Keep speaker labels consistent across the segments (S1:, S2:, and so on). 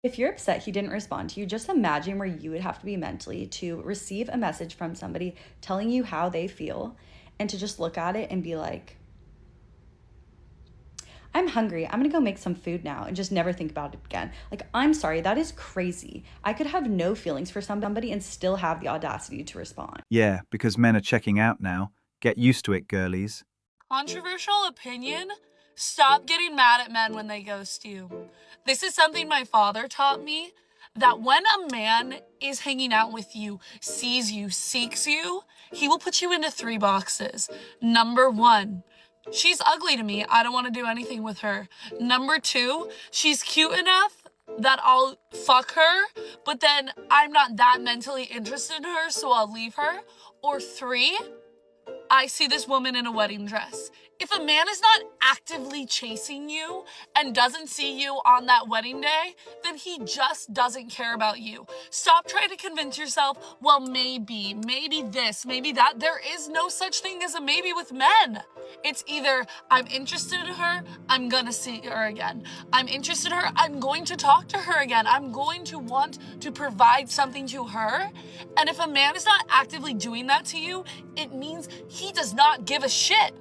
S1: If you're upset he didn't respond to you, just imagine where you would have to be mentally to receive a message from somebody telling you how they feel and to just look at it and be like, I'm hungry. I'm gonna go make some food now and just never think about it again. Like, I'm sorry, that is crazy. I could have no feelings for somebody and still have the audacity to respond.
S2: Yeah, because men are checking out now. Get used to it, girlies.
S3: Controversial opinion? Stop getting mad at men when they ghost you. This is something my father taught me, that when a man is hanging out with you, sees you, seeks you, he will put you into 3 boxes. Number 1, she's ugly to me. I don't want to do anything with her. Number 2, she's cute enough that I'll fuck her, but then I'm not that mentally interested in her, so I'll leave her. Or 3, I see this woman in a wedding dress. If a man is not actively chasing you and doesn't see you on that wedding day, then he just doesn't care about you. Stop trying to convince yourself, well, maybe this, maybe that. There is no such thing as a maybe with men. It's either I'm interested in her, I'm gonna see her again. I'm interested in her, I'm going to talk to her again. I'm going to want to provide something to her. And if a man is not actively doing that to you, it means he does not give a shit.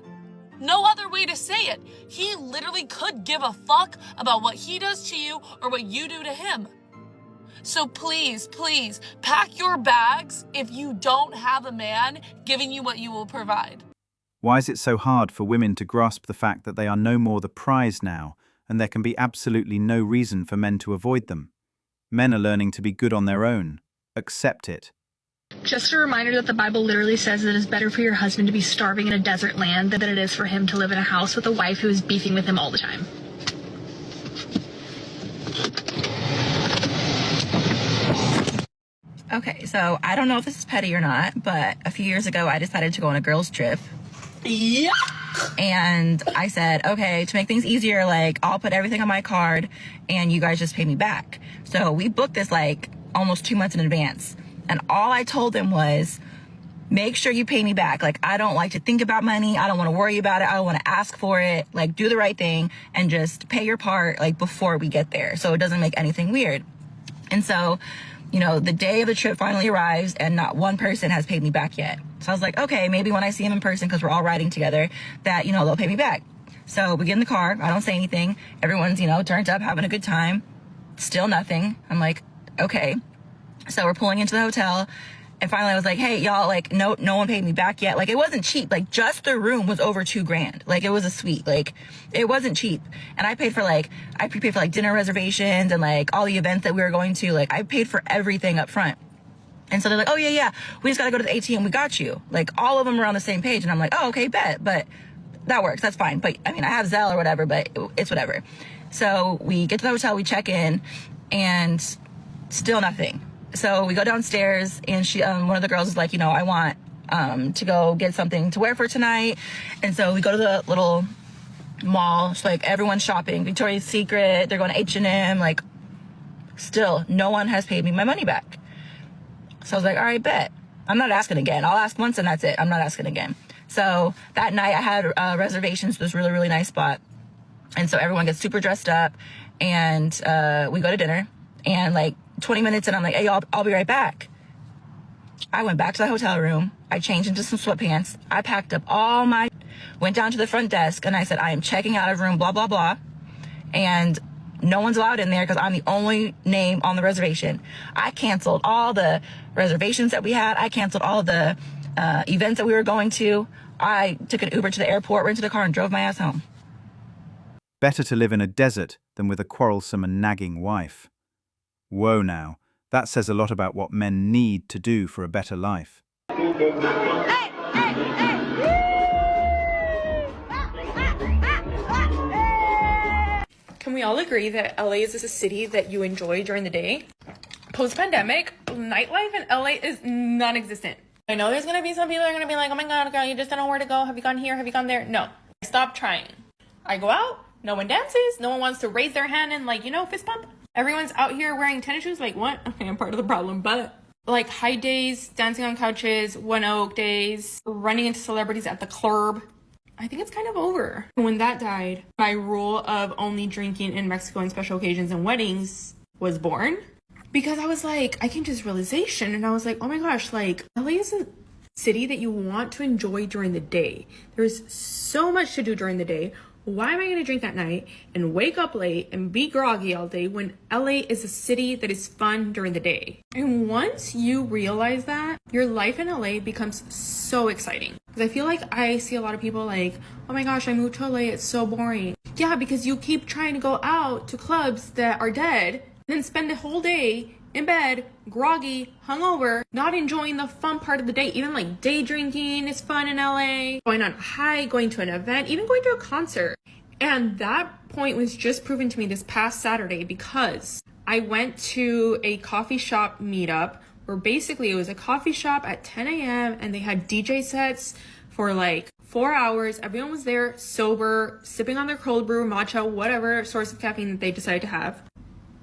S3: No other way to say it. He literally could give a fuck about what he does to you or what you do to him. So please, pack your bags if you don't have a man giving you what you will provide.
S2: Why is it so hard for women to grasp the fact that they are no more the prize now, and there can be absolutely no reason for men to avoid them? Men are learning to be good on their own. Accept it.
S4: Just a reminder that the Bible literally says that it is better for your husband to be starving in a desert land than it is for him to live in a house with a wife who is beefing with him all the time.
S5: Okay, so I don't know if this is petty or not, but a few years ago I decided to go on a girls' trip.
S3: Yeah.
S5: And I said, okay, to make things easier, like, I'll put everything on my card and you guys just pay me back. So we booked this like almost 2 months in advance. And all I told them was, make sure you pay me back. Like, I don't like to think about money. I don't want to worry about it. I don't want to ask for it. Like, do the right thing and just pay your part, like, before we get there, so it doesn't make anything weird. And so, you know, the day of the trip finally arrives and not one person has paid me back yet. So I was like, okay, maybe when I see him in person, because we're all riding together, that, you know, they'll pay me back. So we get in the car. I don't say anything. Everyone's, you know, turned up, having a good time. Still nothing. I'm like, okay. So we're pulling into the hotel, and finally I was like, hey, y'all, like, no one paid me back yet. Like, it wasn't cheap. Like, just the room was over $2,000. Like, it was a suite. Like, it wasn't cheap. And I prepaid for like dinner reservations and like all the events that we were going to. Like, I paid for everything up front. And so they're like, oh yeah, we just gotta go to the ATM. We got you. Like, all of them were on the same page. And I'm like, oh, okay, bet. But that works. That's fine. But I mean, I have Zelle or whatever, but it's whatever. So we get to the hotel, we check in, and still nothing. So we go downstairs, and she, one of the girls is like, you know, I want to go get something to wear for tonight. And so we go to the little mall. So like, everyone's shopping. Victoria's Secret. They're going to H&M. Like, still, no one has paid me my money back. So I was like, all right, bet. I'm not asking again. I'll ask once and that's it. I'm not asking again. So that night I had reservations to this really, really nice spot. And so everyone gets super dressed up, and we go to dinner. And like 20 minutes in, I'm like, hey, I'll be right back. I went back to the hotel room. I changed into some sweatpants. I packed up went down to the front desk, and I said, I am checking out of room, blah, blah, blah. And no one's allowed in there because I'm the only name on the reservation. I canceled all the reservations that we had. I canceled all the events that we were going to. I took an Uber to the airport, rented a car, and drove my ass home.
S2: Better to live in a desert than with a quarrelsome and nagging wife. Whoa now, that says a lot about what men need to do for a better life.
S6: Can we all agree that LA is a city that you enjoy during the day? Post-pandemic, nightlife in LA is non-existent. I know there's gonna be some people that are gonna be like, oh my god, girl, you just don't know where to go. Have you gone here? Have you gone there? No, stop trying. I go out, no one dances, no one wants to raise their hand and, like, you know, fist bump. Everyone's out here wearing tennis shoes. Like, what? Okay, I'm part of the problem. But like, high days, dancing on couches, One Oak days, running into celebrities at the club, I think it's kind of over. When that died, my rule of only drinking in Mexico on special occasions and weddings was born. Because I was like, I came to this realization and I was like, oh my gosh, like LA is a city that you want to enjoy during the day. There's so much to do during the day. Why am I going to drink at night and wake up late and be groggy all day when LA is a city that is fun during the day? And once you realize that, your life in LA becomes so exciting. Because I feel like I see a lot of people like, oh my gosh, I moved to LA, it's so boring. Yeah, because you keep trying to go out to clubs that are dead and then spend the whole day in bed, groggy, hungover, not enjoying the fun part of the day. Even like day drinking is fun in LA, going on a hike, going to an event, even going to a concert. And that point was just proven to me this past Saturday because I went to a coffee shop meetup where basically it was a coffee shop at 10 a.m. and they had DJ sets for like 4 hours. Everyone was there sober, sipping on their cold brew, matcha, whatever source of caffeine that they decided to have.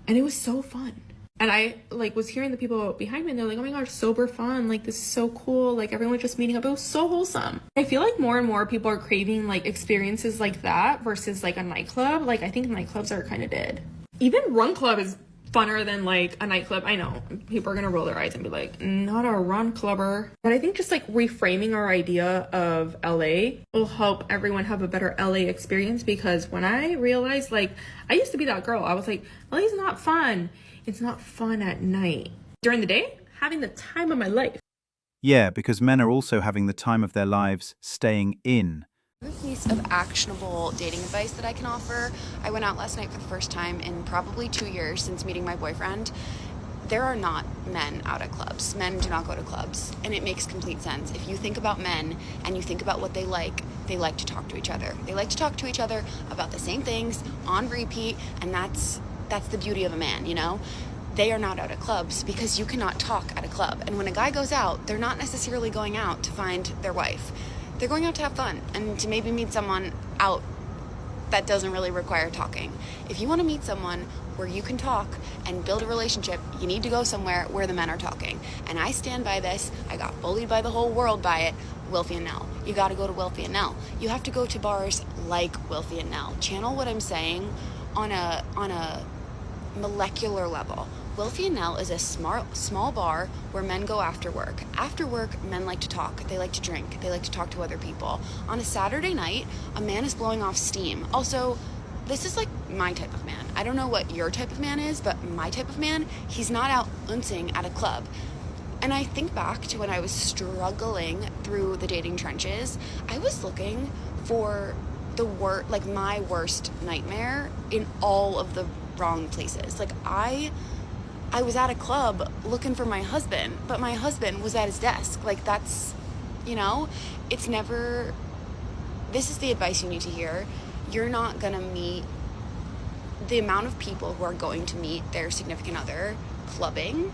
S6: And it was so fun. And I like was hearing the people behind me and they're like, oh my gosh, sober fun. Like, this is so cool. Like, everyone just meeting up. It was so wholesome. I feel like more and more people are craving like experiences like that versus like a nightclub. Like, I think nightclubs are kind of dead. Even Run Club is funner than like a nightclub. I know people are going to roll their eyes and be like, not a run clubber. But I think just like reframing our idea of LA will help everyone have a better LA experience. Because when I realized, like, I used to be that girl. I was like, LA's not fun. It's not fun at night. During the day, having the time of my life.
S2: Yeah, because men are also having the time of their lives staying in.
S7: A piece of actionable dating advice that I can offer. I went out last night for the first time in probably 2 years since meeting my boyfriend. There are not men out at clubs. Men do not go to clubs. And it makes complete sense. If you think about men and you think about what they like to talk to each other. They like to talk to each other about the same things on repeat, and that's the beauty of a man, you know? They are not out at clubs because you cannot talk at a club. And when a guy goes out, they're not necessarily going out to find their wife. They're going out to have fun and to maybe meet someone out that doesn't really require talking. If you want to meet someone where you can talk and build a relationship, you need to go somewhere where the men are talking. And I stand by this. I got bullied by the whole world by it. Wilfie and Nell. You got to go to Wilfie and Nell. You have to go to bars like Wilfie and Nell. Channel what I'm saying on a molecular level. Wilfie and Nell is a small bar where men go after work. After work, men like to talk. They like to drink. They like to talk to other people. On a Saturday night, a man is blowing off steam. Also, this is like my type of man. I don't know what your type of man is, but my type of man, he's not out uncing at a club. And I think back to when I was struggling through the dating trenches, I was looking for my worst nightmare in all of the wrong places. Like, I was at a club looking for my husband, but my husband was at his desk. Like, that's, you know, it's never, this is the advice you need to hear. You're not gonna meet the amount of people who are going to meet their significant other clubbing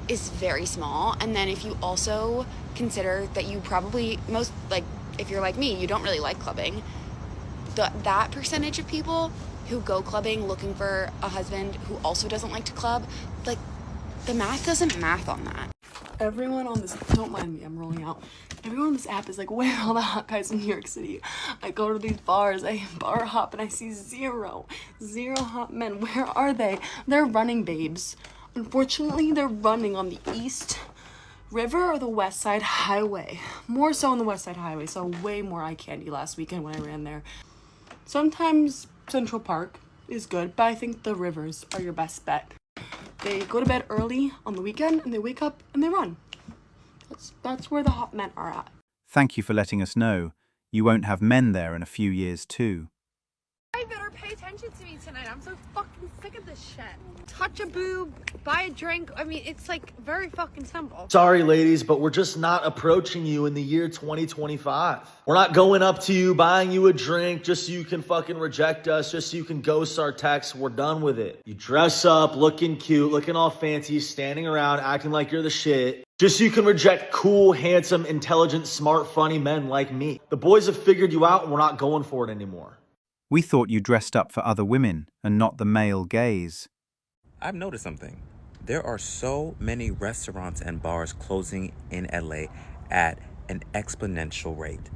S7: is very small. And then if you also consider that you probably if you're like me, you don't really like clubbing, that percentage of people who go clubbing looking for a husband who also doesn't like to club, like, the math doesn't math on that.
S3: Everyone on this, don't mind me, I'm rolling out. Everyone on this app is like, where are all the hot guys in New York City? I go to these bars, I bar hop, and I see zero hot men. Where are they? They're running, babes. Unfortunately, they're running on the East River or the West Side Highway. More so on the West Side Highway, so way more eye candy last weekend when I ran there. Sometimes Central Park is good, but I think the rivers are your best bet. They go to bed early on the weekend and they wake up and they run. That's where the hot men are at.
S2: Thank you for letting us know. You won't have men there in a few years too.
S8: I better pay attention to me tonight. I'm so fucking sick of this shit. Touch a boob, buy a drink. I mean, it's like very fucking simple.
S9: Sorry, ladies, but we're just not approaching you in the year 2025. We're not going up to you, buying you a drink just so you can fucking reject us, just so you can ghost our texts. We're done with it. You dress up, looking cute, looking all fancy, standing around, acting like you're the shit, just so you can reject cool, handsome, intelligent, smart, funny men like me. The boys have figured you out and we're not going for it anymore.
S2: We thought you dressed up for other women and not the male gaze.
S10: I've noticed something. There are so many restaurants and bars closing in LA at an exponential rate.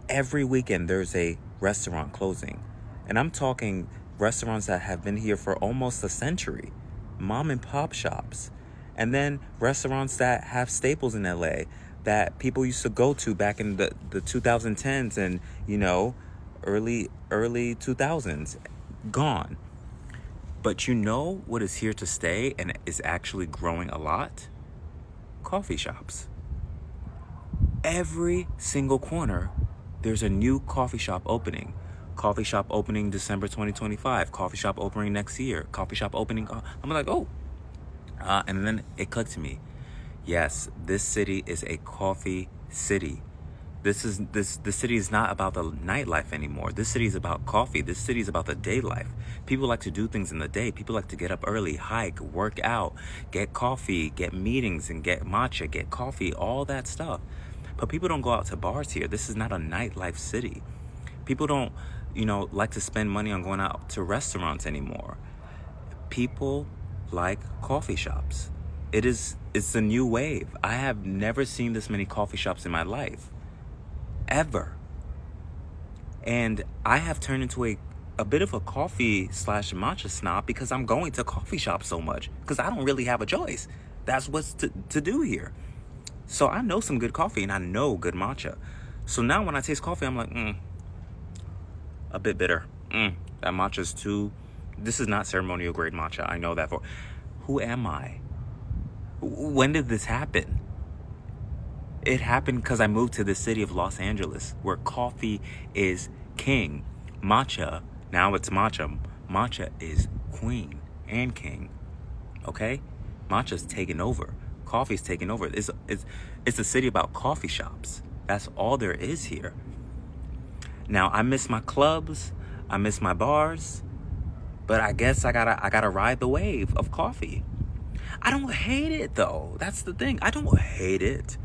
S10: Every weekend there's a restaurant closing. And I'm talking restaurants that have been here for almost a century. mom and pop shops, and then restaurants that have staples in LA that people used to go to back in the 2010s and, early 2000s. Gone. But you know what is here to stay and is actually growing a lot? Coffee shops. Every single corner, there's a new coffee shop opening. Coffee shop opening December 2025. Coffee shop opening next year. Coffee shop opening. I'm like, oh. And then it clicked to me. Yes, this city is a coffee city. The city is not about the nightlife anymore. This city is about coffee. This city is about the day life. People like to do things in the day. People like to get up early, hike, work out, get coffee, get meetings, and get matcha, get coffee, all that stuff. But people don't go out to bars here. This is not a nightlife city. People don't, like to spend money on going out to restaurants anymore. People like coffee shops. It's the new wave. I have never seen this many coffee shops in my life. Ever. And I have turned into a bit of a coffee / matcha snob because I'm going to coffee shops so much because I don't really have a choice. That's what's to do here. So I know some good coffee and I know good matcha. So now when I taste coffee, I'm like, a bit bitter. That matcha's this is not ceremonial grade matcha. I know that for. Who am I? When did this happen? It happened because I moved to the city of Los Angeles, where coffee is king. Matcha, now it's matcha. Matcha is queen and king. Okay? Matcha's taken over. Coffee's taken over. It's a city about coffee shops. That's all there is here. Now, I miss my clubs. I miss my bars. But I guess I gotta ride the wave of coffee. I don't hate it though. That's the thing. I don't hate it.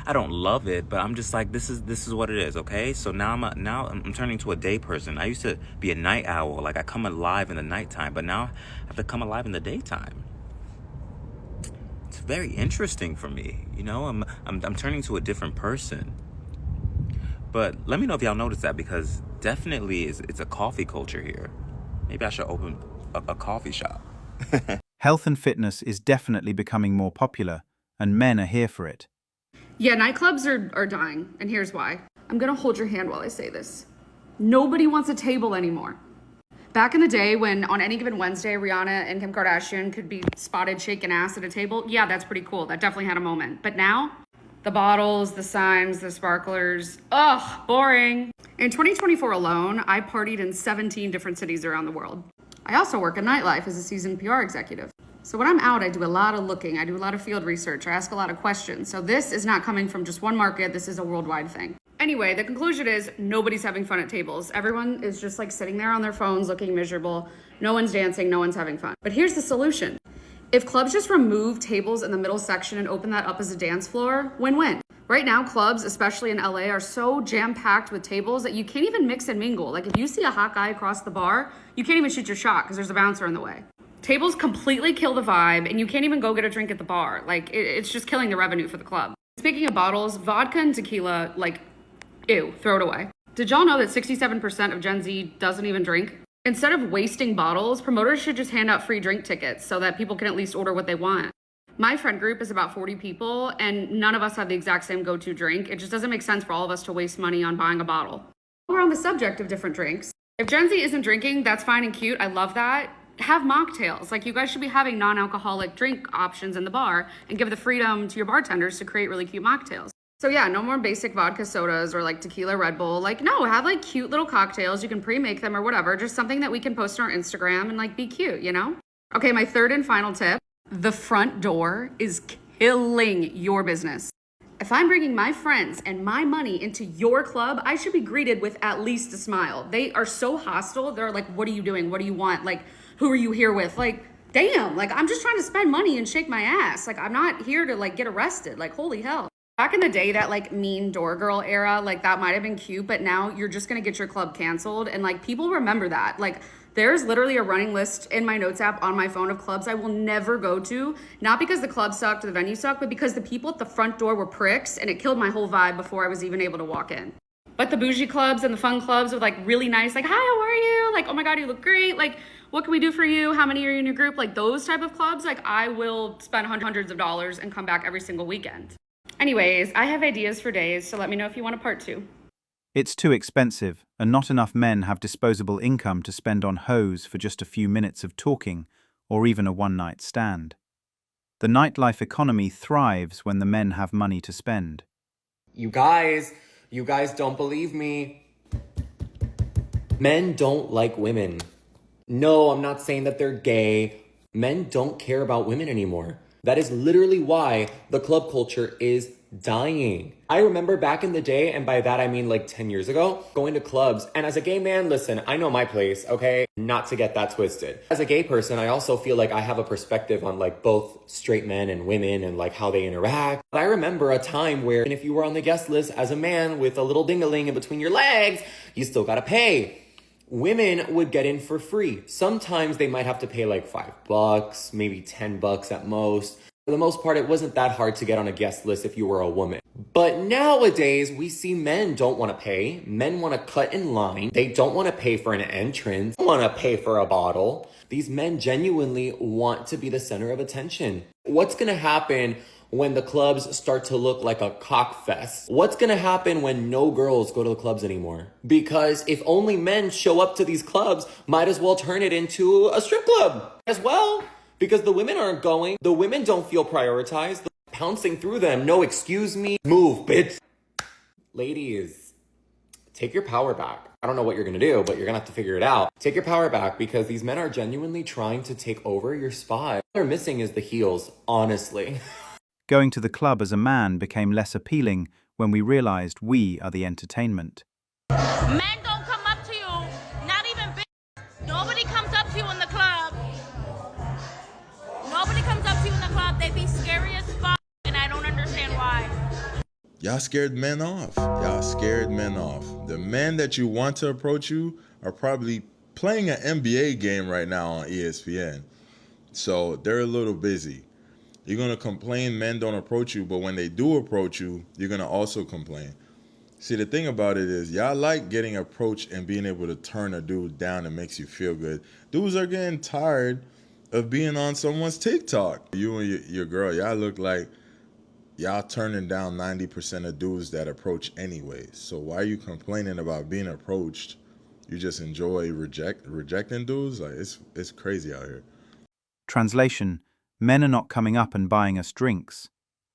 S10: I don't love it, but I'm just like, this is what it is, okay? So now I'm turning to a day person. I used to be a night owl. Like I come alive in the nighttime, but now I have to come alive in the daytime. It's very interesting for me. I'm turning to a different person. But let me know if y'all notice that, because definitely it's a coffee culture here. Maybe I should open a coffee shop.
S2: Health and fitness is definitely becoming more popular, and men are here for it.
S11: Yeah, nightclubs are dying, and here's why. I'm gonna hold your hand while I say this. Nobody wants a table anymore. Back in the day when on any given Wednesday, Rihanna and Kim Kardashian could be spotted shaking ass at a table, yeah, that's pretty cool. That definitely had a moment. But now, the bottles, the signs, the sparklers, ugh, boring. In 2024 alone, I partied in 17 different cities around the world. I also work at Nightlife as a seasoned PR executive. So when I'm out, I do a lot of looking. I do a lot of field research. I ask a lot of questions. So this is not coming from just one market. This is a worldwide thing. Anyway, the conclusion is nobody's having fun at tables. Everyone is just like sitting there on their phones looking miserable. No one's dancing. No one's having fun. But here's the solution. If clubs just remove tables in the middle section and open that up as a dance floor, win-win. Right now, clubs, especially in LA, are so jam-packed with tables that you can't even mix and mingle. Like if you see a hot guy across the bar, you can't even shoot your shot because there's a bouncer in the way. Tables completely kill the vibe, and you can't even go get a drink at the bar. Like it's just killing the revenue for the club. Speaking of bottles, vodka and tequila, like, ew, throw it away. Did y'all know that 67% of Gen Z doesn't even drink? Instead of wasting bottles, promoters should just hand out free drink tickets so that people can at least order what they want. My friend group is about 40 people, and none of us have the exact same go-to drink. It just doesn't make sense for all of us to waste money on buying a bottle. We're on the subject of different drinks. If Gen Z isn't drinking, that's fine and cute. I love that. Have mocktails. Like, you guys should be having non-alcoholic drink options in the bar and give the freedom to your bartenders to create really cute mocktails. So yeah, no more basic vodka sodas or like tequila Red Bull. Like, no, have like cute little cocktails. You can pre-make them or whatever. Just something that we can post on our Instagram and like be cute, you know? Okay, my third and final tip. The front door is killing your business. If I'm bringing my friends and my money into your club, I should be greeted with at least a smile. They are so hostile. They're like, what are you doing? What do you want? Like, who are you here with? Like, damn, like I'm just trying to spend money and shake my ass. Like, I'm not here to like get arrested. Like, holy hell. Back in the day, that like mean door girl era, like that might have been cute, but now you're just gonna get your club canceled. And like people remember that. Like there's literally a running list in my notes app on my phone of clubs I will never go to. Not because the club sucked or the venue sucked, but because the people at the front door were pricks and it killed my whole vibe before I was even able to walk in. But the bougie clubs and the fun clubs with like really nice, like, hi, how are you? Like, oh my God, you look great. Like, what can we do for you? How many are you in your group? Like those type of clubs, like I will spend hundreds of dollars and come back every single weekend. Anyways, I have ideas for days, so let me know if you want a part 2.
S2: It's too expensive, and not enough men have disposable income to spend on hoes for just a few minutes of talking, or even a one-night stand. The nightlife economy thrives when the men have money to spend.
S12: You guys don't believe me. Men don't like women. No, I'm not saying that they're gay. Men don't care about women anymore. That is literally why the club culture is dying. I remember back in the day, and by that I mean like 10 years ago, going to clubs. And as a gay man, listen, I know my place, okay? Not to get that twisted. As a gay person, I also feel like I have a perspective on like both straight men and women and like how they interact. But I remember a time where if you were on the guest list as a man with a little ding-a-ling in between your legs, you still gotta pay. Women would get in for free. Sometimes they might have to pay like $5, maybe $10 at most. For the most part, it wasn't that hard to get on a guest list if you were a woman. But nowadays, we see men don't want to pay. Men want to cut in line. They don't want to pay for an entrance. They want to pay for a bottle. These men genuinely want to be the center of attention. What's going to happen when the clubs start to look like a cock fest? What's going to happen when no girls go to the clubs anymore? Because if only men show up to these clubs, might as well turn it into a strip club as well. Because the women aren't going. The women don't feel prioritized. They're pouncing through them. No, excuse me. Move, bitch. Ladies, take your power back. I don't know what you're going to do, but you're going to have to figure it out. Take your power back because these men are genuinely trying to take over your spot. What they're missing is the heels, honestly.
S2: Going to the club as a man became less appealing when we realized we are the entertainment.
S13: Men don't come up to you, not even bitch. Nobody comes up to you in the club. Nobody comes up to you in the club. They be scary as fuck, and I don't understand why.
S14: Y'all scared men off. Y'all scared men off. The men that you want to approach you are probably playing an NBA game right now on ESPN. So they're a little busy. You're going to complain men don't approach you, but when they do approach you, you're going to also complain. See, the thing about it is y'all like getting approached and being able to turn a dude down and makes you feel good. Dudes are getting tired of being on someone's TikTok. You and your girl, y'all look like y'all turning down 90% of dudes that approach anyways. So why are you complaining about being approached? You just enjoy rejecting dudes? Like it's crazy out here.
S2: Translation: men are not coming up and buying us drinks.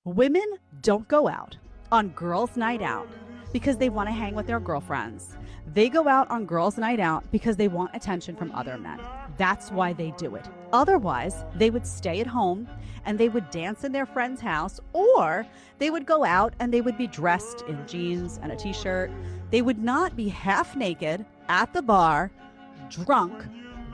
S15: Women don't go out on girls' night out because they want to hang with their girlfriends. They go out on girls' night out because they want attention from other men. That's why they do it. Otherwise, they would stay at home and they would dance in their friend's house, or they would go out and they would be dressed in jeans and a t-shirt. They would not be half naked at the bar, drunk,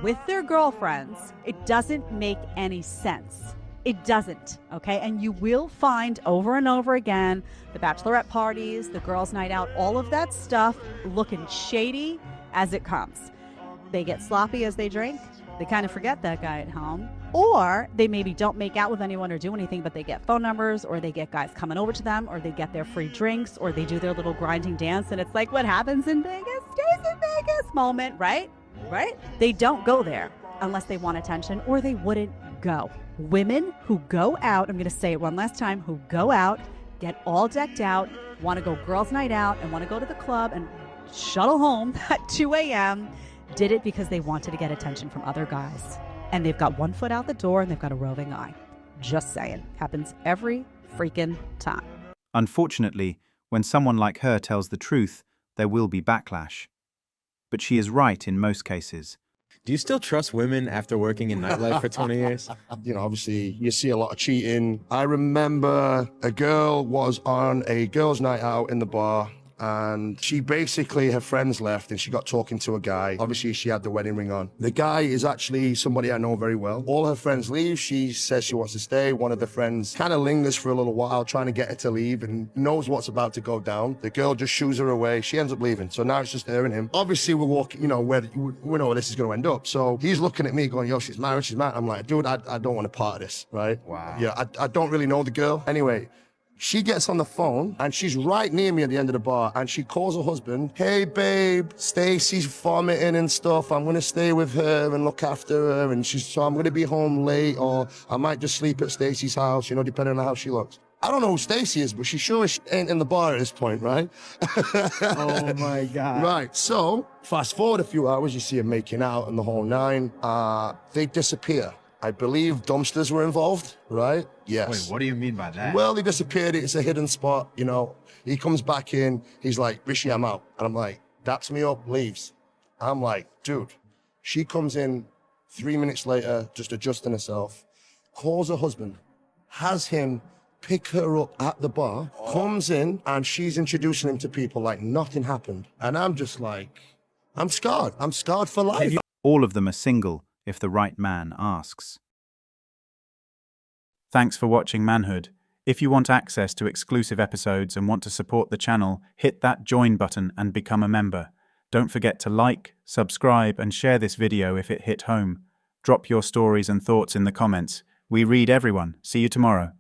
S15: with their girlfriends. It doesn't make any sense. It doesn't, okay? And you will find over and over again the bachelorette parties, the girls' night out, all of that stuff looking shady as it comes. They get sloppy as they drink. They kind of forget that guy at home. Or they maybe don't make out with anyone or do anything, but they get phone numbers, or they get guys coming over to them, or they get their free drinks, or they do their little grinding dance. And it's like what happens in Vegas stays in Vegas moment, right? Right? They don't go there unless they want attention, or they wouldn't go. Women who go out, I'm going to say it one last time, who go out, get all decked out, want to go girls' night out, and want to go to the club and shuttle home at 2 a.m., did it because they wanted to get attention from other guys. And they've got one foot out the door and they've got a roving eye. Just saying. Happens every freaking time.
S2: Unfortunately, when someone like her tells the truth, there will be backlash. But she is right in most cases.
S16: Do you still trust women after working in nightlife for 20 years?
S17: You know, obviously, you see a lot of cheating. I remember a girl was on a girls' night out in the bar, and she basically, her friends left and she got talking to a guy. Obviously, she had the wedding ring on. The guy is actually somebody I know very well. All her friends leave. She says she wants to stay. One of the friends kind of lingers for a little while, trying to get her to leave and knows what's about to go down. The girl just shoos her away. She ends up leaving. So now it's just her and him. Obviously, we're walking, you know, we know where this is going to end up. So he's looking at me going, yo, she's married. I'm like, dude, I don't want to part of this, right?
S16: Wow.
S17: Yeah, I don't really know the girl. Anyway, She gets on the phone and she's right near me at the end of the bar and she calls her husband, hey babe, Stacy's vomiting and stuff. I'm gonna stay with her and look after her and so I'm gonna be home late or I might just sleep at Stacy's house, you know, depending on how she looks. I don't know who Stacy is, but she sure ain't in the bar at this point, right?
S2: Oh my God.
S17: Right, so fast forward a few hours, you see them making out and the whole nine. They disappear. I believe dumpsters were involved, right? Yes.
S2: Wait, what do you mean by that?
S17: Well, they disappeared. It's a hidden spot, you know. He comes back in. He's like, Rishi, I'm out. And I'm like, daps me up, leaves. I'm like, dude. She comes in 3 minutes later, just adjusting herself, calls her husband, has him pick her up at the bar, comes in, and she's introducing him to people like nothing happened. And I'm just like, I'm scarred. I'm scarred for life.
S2: All of them are single if the right man asks. Thanks for watching Manhood. If you want access to exclusive episodes and want to support the channel, hit that join button and become a member. Don't forget to like, subscribe, and share this video if it hit home. Drop your stories and thoughts in the comments. We read everyone. See you tomorrow.